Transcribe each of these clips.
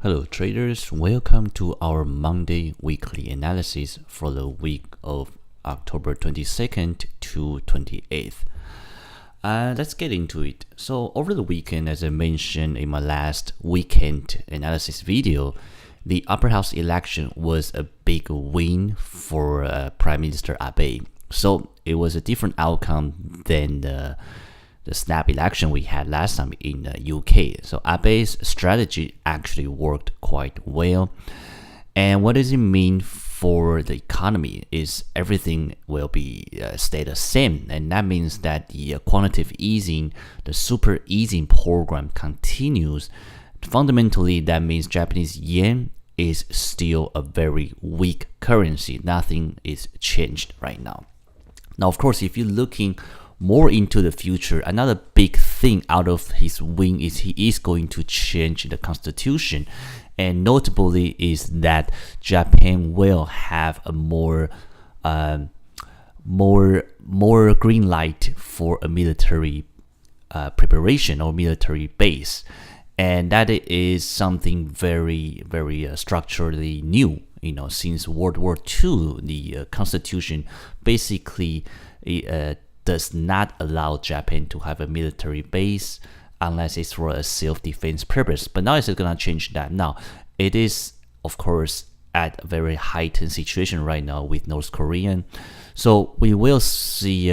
Hello traders, welcome to our Monday weekly analysis for the week of October 22nd to 28th. Let's get into it. So over the weekend, as I mentioned in my last weekend analysis video, the upper house election was a big win for Prime Minister Abe. So it was a different outcome than the snap election we had last time in the UK. So Abe's strategy actually worked quite well. And what does it mean for the economy is everything will be stay the same. And that means that the quantitative easing, the super easing program continues. Fundamentally, that means Japanese yen is still a very weak currency. Nothing is changed right now. Now, of course, if you're looking more into the future, another big thing out of his win is he is going to change the constitution, and notably is that Japan will have a more green light for a military preparation or military base, and that is something very structurally new. Since World War II, the constitution basically does not allow Japan to have a military base unless it's for a self-defense purpose. But now it's going to change that. Now, it is, of course, at a very heightened situation right now with North Korea. So we will see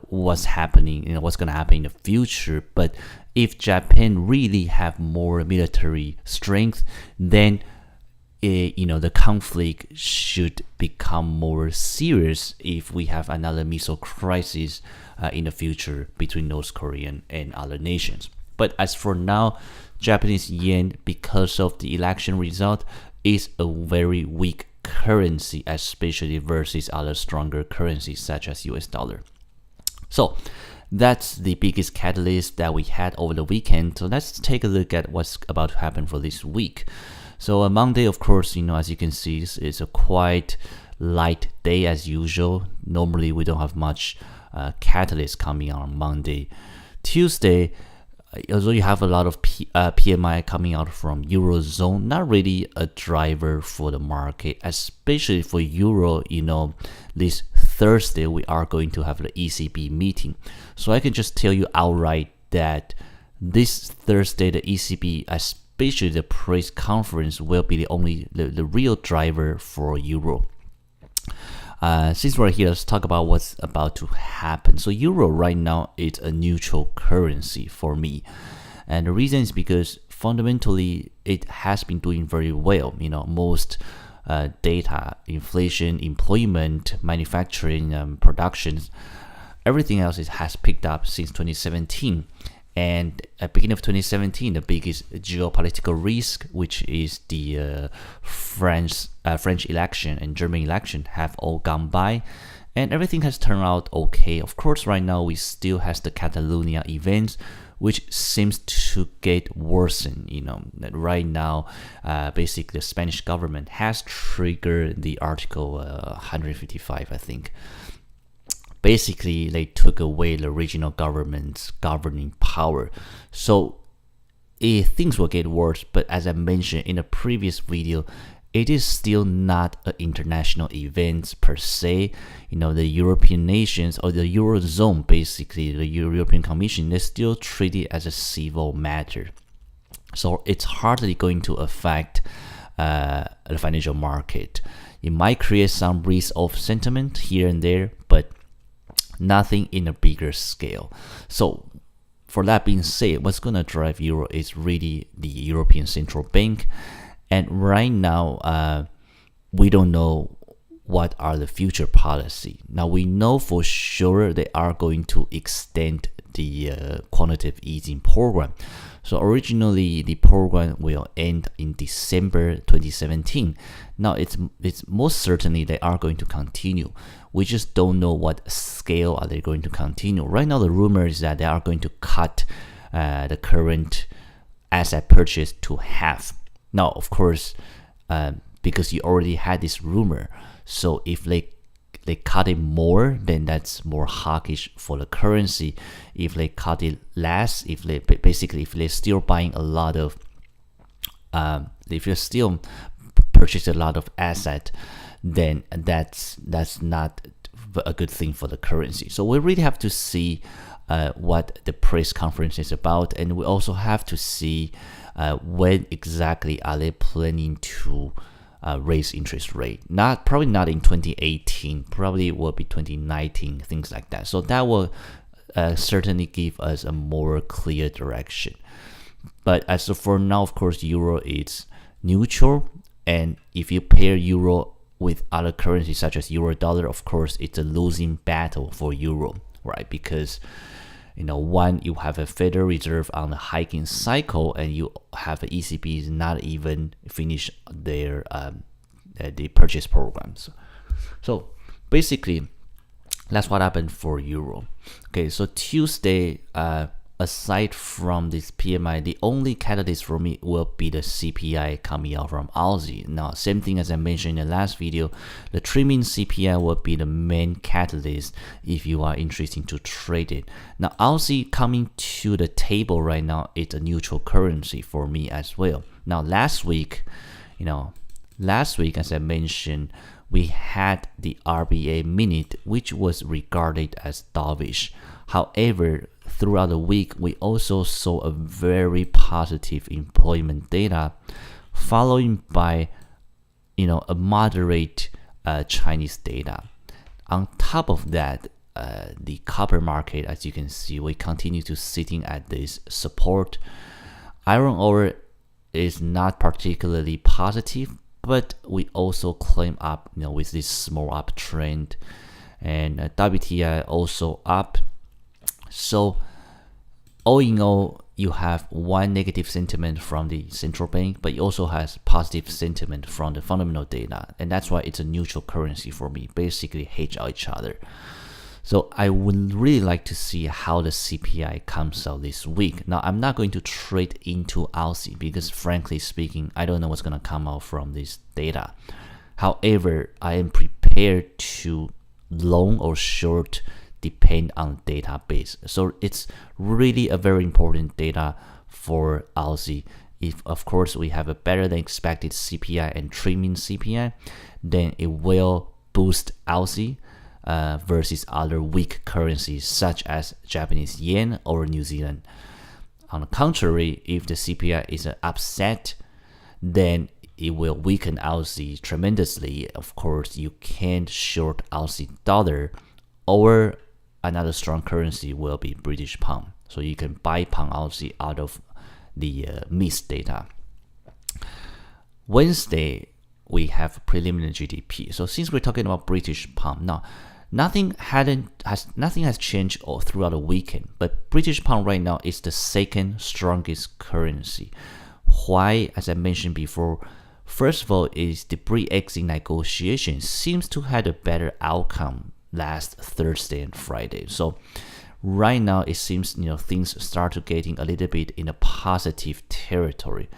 what's happening, what's going to happen in the future. But if Japan really have more military strength, then the conflict should become more serious if we have another missile crisis in the future between North Korea and other nations. But as for now, Japanese yen, because of the election result, is a very weak currency, especially versus other stronger currencies such as US dollar. So that's the biggest catalyst that we had over the weekend. So let's take a look at what's about to happen for this week. So on Monday, of course, as you can see, it's a quite light day as usual. Normally, we don't have much catalyst coming on Monday. Tuesday, although you have a lot of PMI coming out from Eurozone, not really a driver for the market, especially for Euro. This Thursday, we are going to have the ECB meeting. So I can just tell you outright that this Thursday, the ECB, especially the press conference, will be the real driver for Euro. Since we're here, let's talk about what's about to happen. So Euro right now is a neutral currency for me. And the reason is because fundamentally it has been doing very well. Most data, inflation, employment, manufacturing, productions, everything else has picked up since 2017. And at the beginning of 2017, the biggest geopolitical risk, which is the French election and German election, have all gone by, and everything has turned out okay. Of course, right now we still has the Catalonia events, which seems to get worsened. Right now, basically the Spanish government has triggered the Article 155, I think. Basically, they took away the regional government's governing power. So things will get worse, but as I mentioned in a previous video, it is still not an international event per se. The European nations or the Eurozone, basically the European Commission, they still treat it as a civil matter. So it's hardly going to affect the financial market. It might create some risk of sentiment here and there, but nothing in a bigger scale. So for that being said, what's going to drive Euro is really the European Central Bank. And right now, we don't know what are the future policy. Now, we know for sure they are going to extend the quantitative easing program. So originally, the program will end in December 2017. Now, it's most certainly they are going to continue. We just don't know what scale are they going to continue. Right now, the rumor is that they are going to cut the current asset purchase to half. Now, of course, because you already had this rumor, so if they cut it more, then that's more hawkish for the currency. If they cut it less, if they're still buying a lot of If you still purchase a lot of asset, then that's not a good thing for the currency. So we really have to see what the press conference is about, and we also have to see when exactly are they planning to raise interest rate. Probably not in 2018, probably it will be 2019, things like that. So that will certainly give us a more clear direction. But as for now, of course, euro is neutral, and if you pair euro with other currencies such as euro dollar, of course, it's a losing battle for euro, right? Because one, you have a Federal Reserve on the hiking cycle, and you have the ECB is not even finished their the purchase programs. So basically, that's what happened for euro. Okay, so Tuesday, aside from this PMI, the only catalyst for me will be the CPI coming out from Aussie. Now, same thing as I mentioned in the last video, the trimming CPI will be the main catalyst if you are interested to trade it. Now, Aussie coming to the table right now, it's a neutral currency for me as well. Now, last week, as I mentioned, we had the RBA minute, which was regarded as dovish. However, throughout the week, we also saw a very positive employment data, following by, a moderate Chinese data. On top of that, the copper market, as you can see, we continue to sitting at this support. Iron ore is not particularly positive, but we also claim up, with this small uptrend, and WTI also up. So all in all, you have one negative sentiment from the central bank, but it also has positive sentiment from the fundamental data, and that's why it's a neutral currency for me, basically hedge each other. So I would really like to see how the CPI comes out this week. Now, I'm not going to trade into Aussie because, frankly speaking, I don't know what's going to come out from this data. However, I am prepared to long or short depend on database. So it's really a very important data for Aussie. If, of course, we have a better than expected CPI and trimming CPI, then it will boost Aussie versus other weak currencies such as Japanese yen or New Zealand. On the contrary, if the CPI is an upset, then it will weaken Aussie tremendously. Of course, you can't short Aussie dollar, or another strong currency will be British pound. So you can buy pound Aussie out of the missed data. Wednesday, we have preliminary GDP. So since we're talking about British pound now, nothing has changed all throughout the weekend. But British pound right now is the second strongest currency. Why? As I mentioned before, first of all, is the Brexit negotiation seems to have a better outcome last Thursday and Friday. So right now it seems things start to getting a little bit in a positive territory.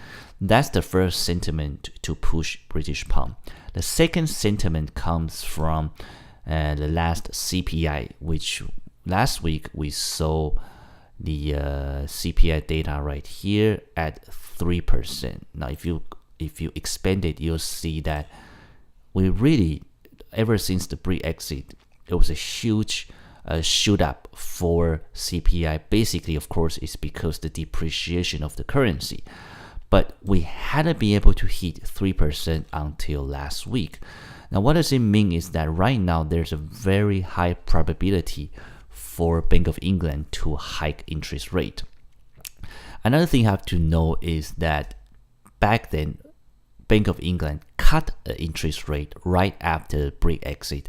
That's the first sentiment to push British pound. The second sentiment comes from the last CPI, which last week we saw the CPI data right here at 3%. Now if you expand it, you'll see that we really, ever since the Brexit, it was a huge shoot up for CPI. Basically, of course, it's because the depreciation of the currency. But we hadn't been able to hit 3% until last week. Now, what does it mean is that right now there's a very high probability for Bank of England to hike interest rate. Another thing you have to know is that back then, Bank of England cut the interest rate right after Brexit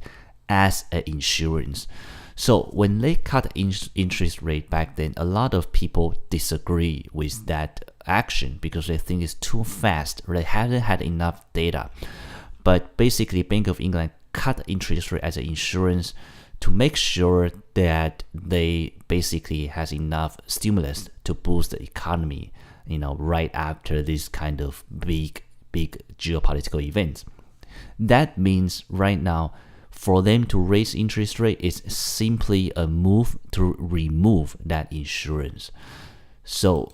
as an insurance. So when they cut interest rate back then, a lot of people disagree with that action because they think it's too fast or they haven't had enough data. But basically, Bank of England cut interest rate as an insurance to make sure that they basically has enough stimulus to boost the economy, right after this kind of big geopolitical events. That means right now, for them to raise interest rate is simply a move to remove that insurance. So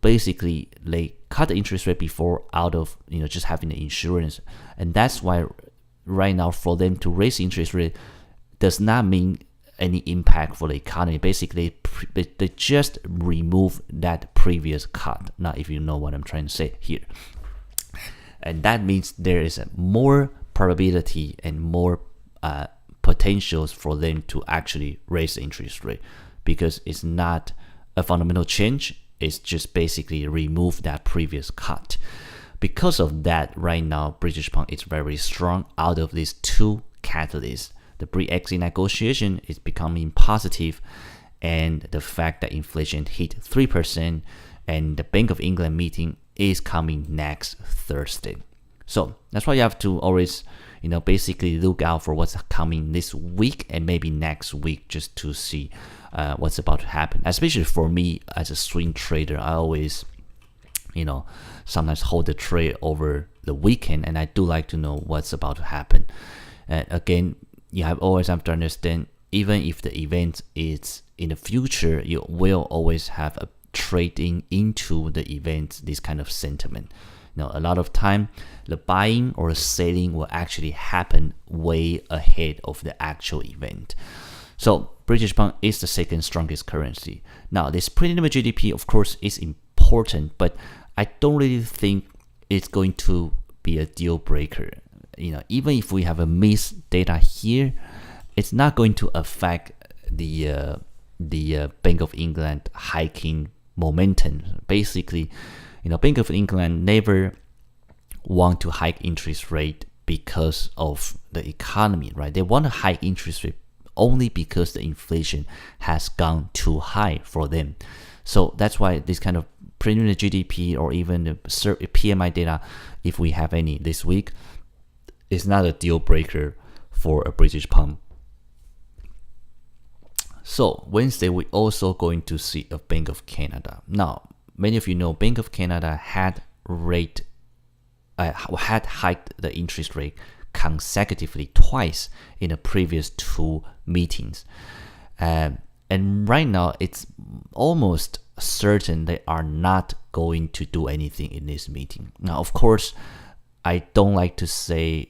basically they cut the interest rate before out of just having the insurance, and that's why right now for them to raise interest rate does not mean any impact for the economy. Basically, they just remove that previous cut. Now, if you know what I'm trying to say here, and that means there is a more probability and more potentials for them to actually raise the interest rate, because it's not a fundamental change. It's just basically remove that previous cut. Because of that, right now, British pound is very strong out of these two catalysts. The Brexit negotiation is becoming positive, and the fact that inflation hit 3%, and the Bank of England meeting is coming next Thursday. So that's why you have to always, basically look out for what's coming this week and maybe next week, just to see what's about to happen. Especially for me as a swing trader, I always, sometimes hold the trade over the weekend, and I do like to know what's about to happen. And again, you always have to understand, even if the event is in the future, you will always have a trading into the event, this kind of sentiment. A lot of time, the buying or selling will actually happen way ahead of the actual event. So British pound is the second strongest currency. Now, this preliminary GDP, of course, is important, but I don't really think it's going to be a deal breaker. Even if we have a missed data here, it's not going to affect the Bank of England hiking momentum. Basically, Bank of England never want to hike interest rate because of the economy, right? They want to hike interest rate only because the inflation has gone too high for them. So that's why this kind of preliminary GDP or even the PMI data, if we have any this week, is not a deal breaker for a British pound. So Wednesday, we're also going to see a Bank of Canada. Now, many of you know Bank of Canada had hiked the interest rate consecutively twice in the previous two meetings. And right now, it's almost certain they are not going to do anything in this meeting. Now, of course, I don't like to say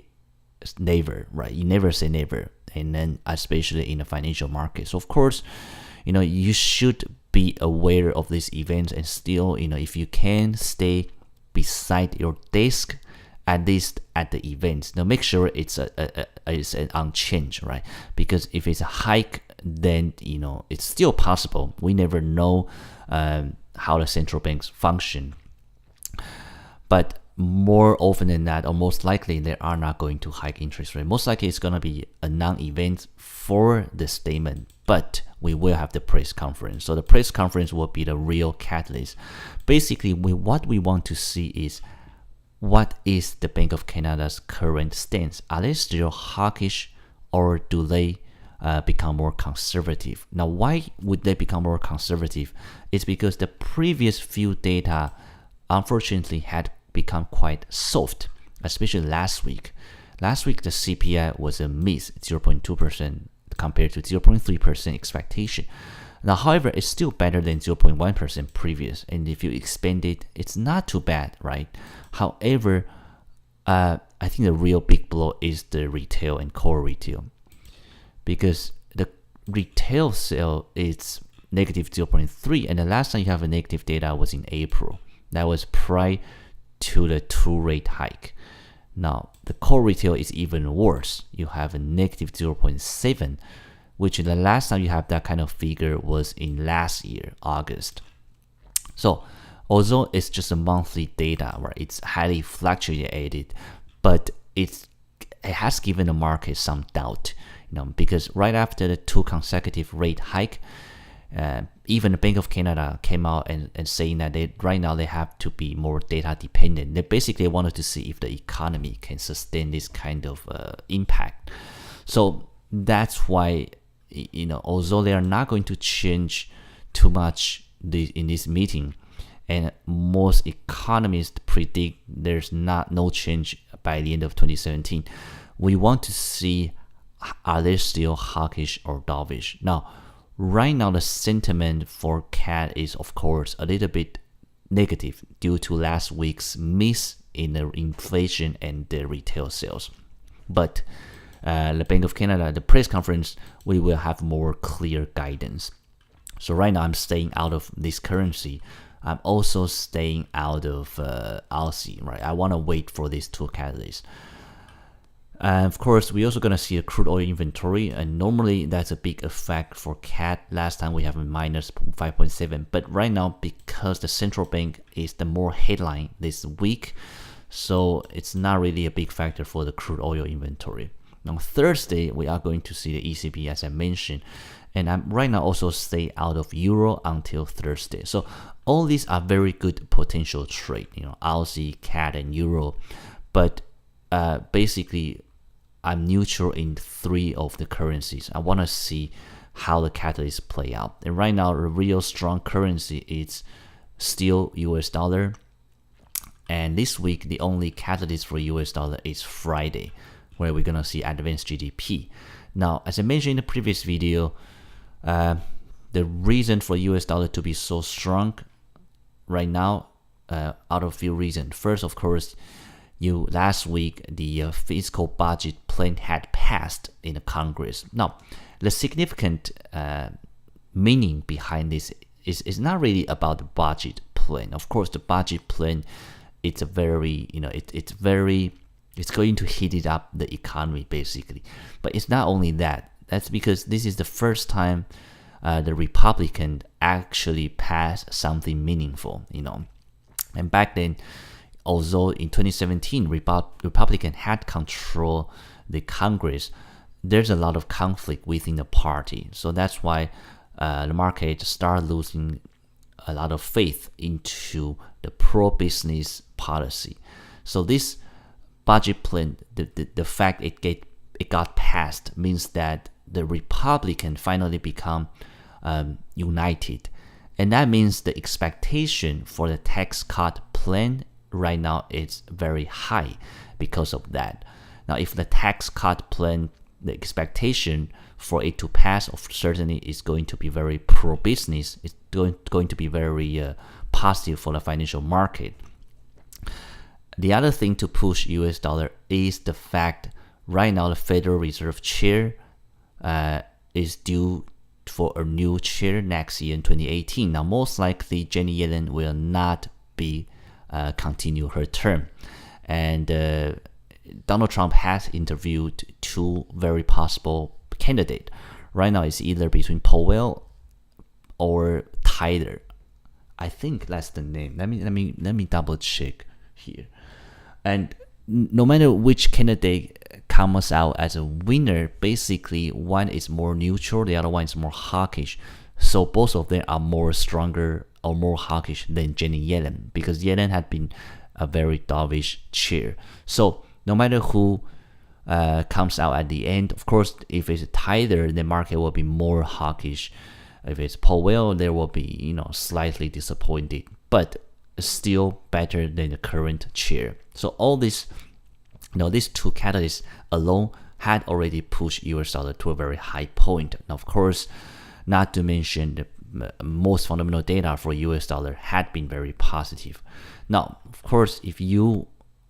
never, right? You never say never. And then especially in the financial market. So of course, you should be aware of these events, and still, if you can, stay beside your desk, at least at the events. Now make sure it's an unchanged, right? Because if it's a hike, then it's still possible. We never know how the central banks function. But more often than that, or most likely, they are not going to hike interest rate. Most likely, it's going to be a non-event for the statement, but we will have the press conference. So the press conference will be the real catalyst. Basically, what we want to see is, what is the Bank of Canada's current stance? Are they still hawkish, or do they become more conservative? Now, why would they become more conservative? It's because the previous few data, unfortunately, had become quite soft, especially last week. Last week, the CPI was a miss, 0.2% compared to 0.3% expectation. Now, however, it's still better than 0.1% previous, and if you expand it, it's not too bad, right? However, I think the real big blow is the retail and core retail, because the retail sale is negative 0.3, and the last time you have a negative data was in April. That was prior to the 2-rate hike. Now, the core retail is even worse. You have a negative 0.7, which the last time you have that kind of figure was in last year, August. So, although it's just a monthly data, right, it's highly fluctuated, but it has given the market some doubt, because right after the 2 consecutive rate hike, even the Bank of Canada came out and saying that right now they have to be more data dependent. They basically wanted to see if the economy can sustain this kind of impact. So that's why, although they are not going to change too much in this meeting, and most economists predict there's no change by the end of 2017, we want to see, are they still hawkish or dovish? Now, right now, the sentiment for CAD is, of course, a little bit negative due to last week's miss in the inflation and the retail sales. But the Bank of Canada, the press conference, we will have more clear guidance. So right now I'm staying out of this currency. I'm also staying out of Aussie, right? I want to wait for these two catalysts. Of course, we're also going to see a crude oil inventory, and normally that's a big effect for CAD. Last time we have a minus 5.7, but right now, because the central bank is the more headline this week, so it's not really a big factor for the crude oil inventory. On Thursday, we are going to see the ECB, as I mentioned, and I'm right now also stay out of Euro until Thursday. So all these are very good potential trade, Aussie, CAD, and Euro, but basically I'm neutral in 3 of the currencies. I want to see how the catalysts play out. And right now, a real strong currency is still US dollar. And this week, the only catalyst for US dollar is Friday, where we're going to see advanced GDP. Now, as I mentioned in the previous video, the reason for US dollar to be so strong right now, out of a few reasons. First, of course, last week the fiscal budget plan had passed in the Congress. Now, the significant meaning behind this is not really about the budget plan. Of course, the budget plan, it's a very it's going to heat it up the economy basically. But it's not only that. That's because this is the first time the Republican actually passed something meaningful, And back then, although in 2017 Republican had control the Congress, there's a lot of conflict within the party. So that's why the market started losing a lot of faith into the pro-business policy. So this budget plan, the fact it got passed means that the Republican finally become united. And that means the expectation for the tax cut plan right now is very high because of that. Now, if the tax cut plan, the expectation for it to pass certainly is going to be very pro-business. It's going to be very positive for the financial market. The other thing to push US dollar is the fact right now the Federal Reserve chair is due for a new chair next year in 2018. Now, most likely Janet Yellen will not be continue her term, and Donald Trump has interviewed 2 very possible candidates. Right now, it's either between Powell or Tyler. I think that's the name. Let me double check here. And no matter which candidate comes out as a winner, basically one is more neutral, the other one is more hawkish. So both of them are more stronger or more hawkish than Janet Yellen, because Yellen had been a very dovish chair. So no matter who comes out at the end, of course, if it's Tyler, the market will be more hawkish. If it's Powell, there will be slightly disappointed, but still better than the current chair. So all this, these 2 catalysts alone had already pushed US dollar to a very high point. Now, of course, not to mention the most fundamental data for US dollar had been very positive. Now, of course, if you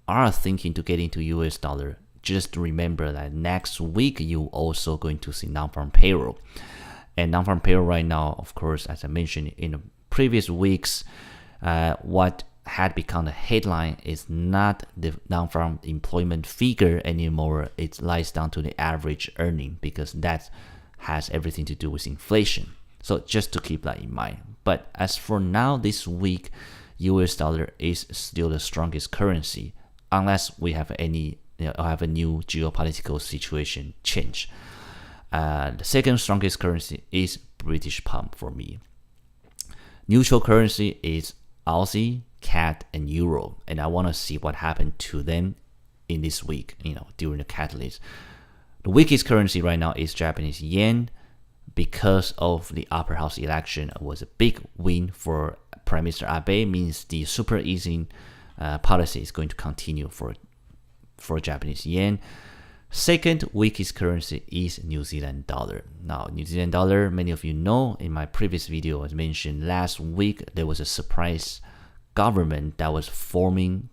are thinking to get into US dollar, just remember that next week you also going to see non-farm payroll. And non-farm payroll right now, of course, as I mentioned in the previous weeks, what had become the headline is not the non-farm employment figure anymore. It lies down to the average earning, because that has everything to do with inflation. So just to keep that in mind. But as for now, this week, US dollar is still the strongest currency, unless we have a new geopolitical situation change. The second strongest currency is British pound for me. Neutral currency is Aussie, CAD, and Euro, and I want to see what happened to them in this week, during the catalyst. The weakest currency right now is Japanese yen, because of the upper house election. It was a big win for Prime Minister Abe, means the super easing policy is going to continue for Japanese yen. Second weakest currency is New Zealand dollar. Now, New Zealand dollar, many of you know, in my previous video, as mentioned last week, there was a surprise government that was forming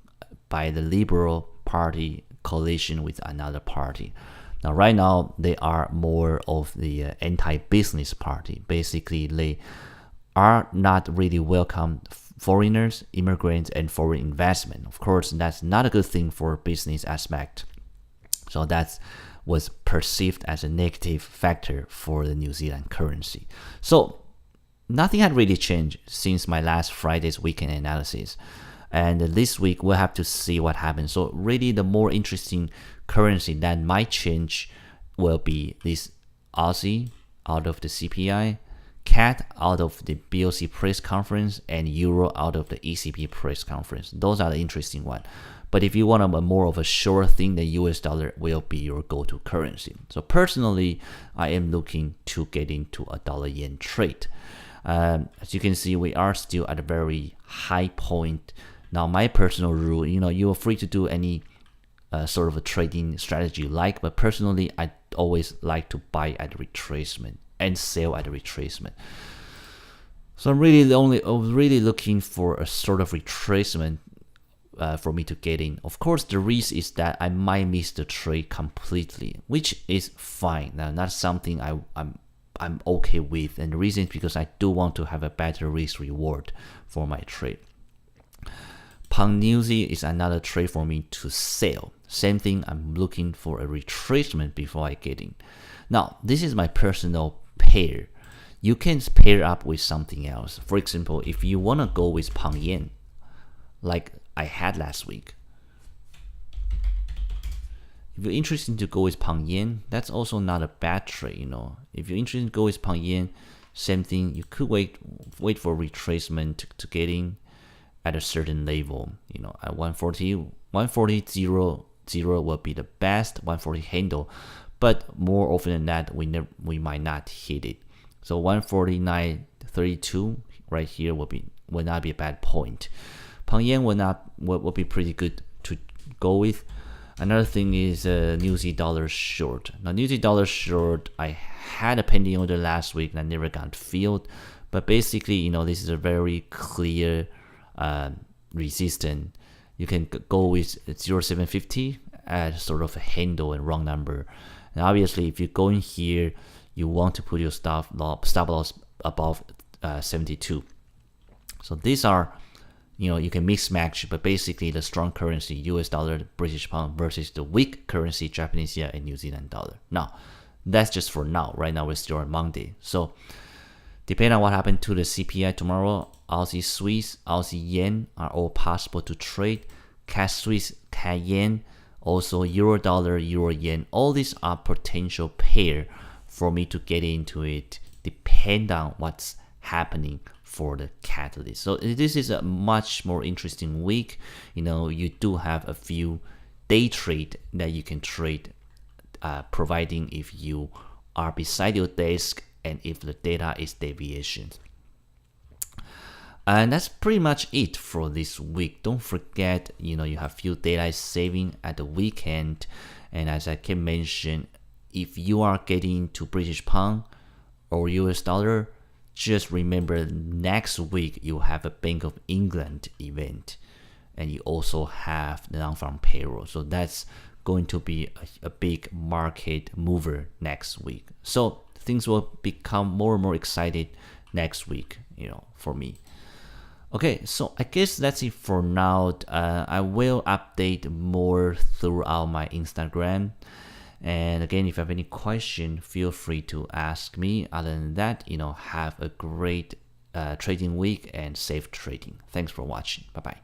by the Liberal Party coalition with another party. Now, right now, they are more of the anti-business party. Basically, they are not really welcome foreigners, immigrants, and foreign investment. Of course, that's not a good thing for business aspect. So that was perceived as a negative factor for the New Zealand currency. So nothing had really changed since my last Friday's weekend analysis. And this week, we'll have to see what happens. So really, the more interesting currency that might change will be this Aussie out of the CPI, CAD out of the BOC press conference, and Euro out of the ECB press conference. Those are the interesting ones. But if you want a more of a sure thing, the US dollar will be your go-to currency. So personally, I am looking to get into a dollar-yen trade. As you can see, we are still at a very high point. Now, my personal rule, you're free to do any sort of a trading strategy you like, but personally, I always like to buy at retracement and sell at retracement. So I'm really looking for a sort of retracement for me to get in. Of course, the risk is that I might miss the trade completely, which is fine. Now, that's something I'm okay with, and the reason is because I do want to have a better risk reward for my trade. Pound Newsy is another trade for me to sell. Same thing, I'm looking for a retracement before I get in. Now, this is my personal pair. You can pair up with something else. For example, if you want to go with Pound Yen, like I had last week. If you're interested to go with Pound Yen, that's also not a bad trade, If you're interested to go with Pound Yen, same thing, you could wait for retracement to get in at a certain level, at 140.00 will be the best 140 handle, but more often than that, we might not hit it. So 149.32 right here will not be a bad point. Pound Yen will be pretty good to go with. Another thing is New Zealand dollar short. Now, New Zealand dollar short, I had a pending order last week and I never got filled, but basically, this is a very clear resistance. You can go with 0.750 as sort of a handle and wrong number. And obviously, if you go in here, you want to put your stop loss above 72. So these are, you can mix match, but basically the strong currency, US dollar, British pound versus the weak currency, Japanese yen and New Zealand dollar. Now, that's just for now. Right now, we're still on Monday. So depending on what happened to the CPI tomorrow, Aussie Swiss, Aussie Yen are all possible to trade. CAD Swiss, CAD Yen, also Euro Dollar, Euro Yen. All these are potential pair for me to get into it, depend on what's happening for the catalyst. So this is a much more interesting week. You do have a few day trade that you can trade, providing if you are beside your desk and if the data is deviation. And that's pretty much it for this week. Don't forget, you have few daylight saving at the weekend. And as I can mention, if you are getting to British pound or US dollar, just remember next week you have a Bank of England event. And you also have the non-farm payroll. So that's going to be a big market mover next week. So things will become more and more excited next week, for me. Okay, so I guess that's it for now. I will update more throughout my Instagram. And again, if you have any question, feel free to ask me. Other than that, have a great trading week and safe trading. Thanks for watching. Bye-bye.